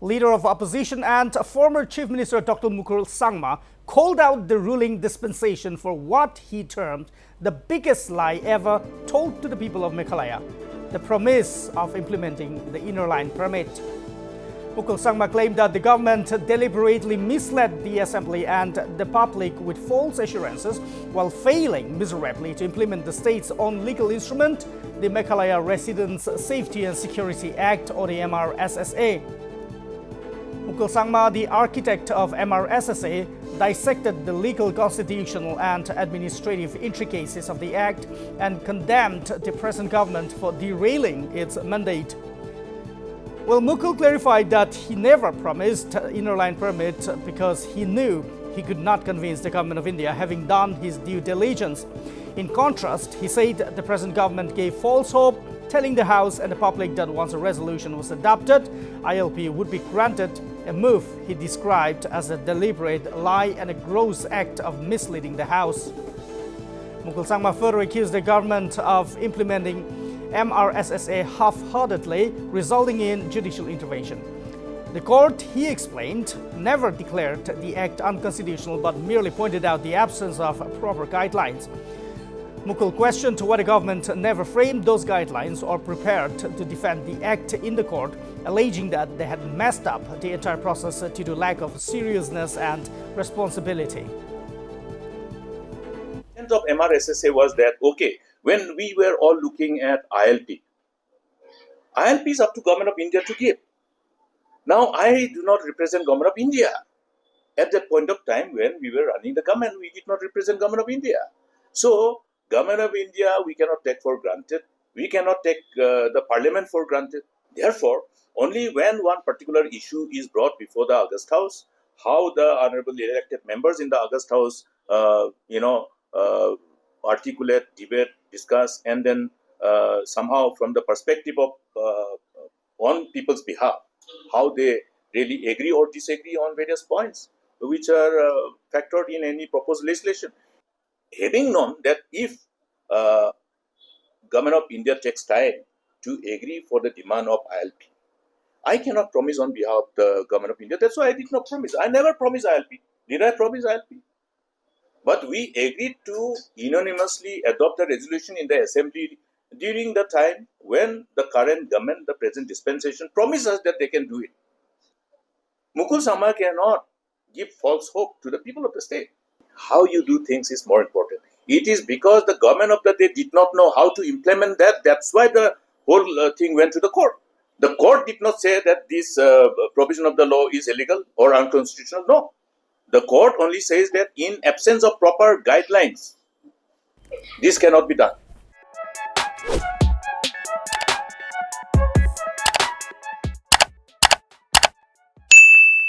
Leader of opposition and former Chief Minister Dr. Mukul Sangma called out the ruling dispensation for what he termed the biggest lie ever told to the people of Meghalaya, the promise of implementing the inner line permit. Mukul Sangma claimed that the government deliberately misled the assembly and the public with false assurances while failing miserably to implement the state's own legal instrument, the Meghalaya Residents' Safety and Security Act, or the MRSSA. Mukul Sangma, the architect of MRSSA, dissected the legal, constitutional and administrative intricacies of the Act and condemned the present government for derailing its mandate. Well, Mukul clarified that he never promised inner line permit because he knew he could not convince the government of India, having done his due diligence. In contrast, he said the present government gave false hope, telling the House and the public that once a resolution was adopted, ILP would be granted, a move he described as a deliberate lie and a gross act of misleading the House. Mukul Sangma further accused the government of implementing MRSSA half-heartedly, resulting in judicial intervention. The court, he explained, never declared the act unconstitutional but merely pointed out the absence of proper guidelines. Mukul questioned why the government never framed those guidelines or prepared to defend the act in the court, alleging that they had messed up the entire process due to lack of seriousness and responsibility. The intent of MRSSA was that, okay, when we were all looking at ILP is up to Government of India to give. Now, I do not represent Government of India. At that point of time when we were running the government, we did not represent Government of India. So, Government of India, we cannot take for granted. We cannot take the Parliament for granted. Therefore, only when one particular issue is brought before the August House, how the honorable elected members in the August House, articulate, debate, discuss, and then somehow from the perspective of on people's behalf, how they really agree or disagree on various points which are factored in any proposed legislation. Having known that if Government of India takes time to agree for the demand of ILP, I cannot promise on behalf of the Government of India. That's why I did not promise. I never promised ILP. Did I promise ILP? But we agreed to unanimously adopt a resolution in the Assembly during the time when the current government, the present dispensation, promised us that they can do it. Mukul Sangma cannot give false hope to the people of the state. How you do things is more important. It is because the government of the day did not know how to implement that. That's why the whole thing went to the court. The court did not say that this provision of the law is illegal or unconstitutional. No. The court only says that in absence of proper guidelines, this cannot be done.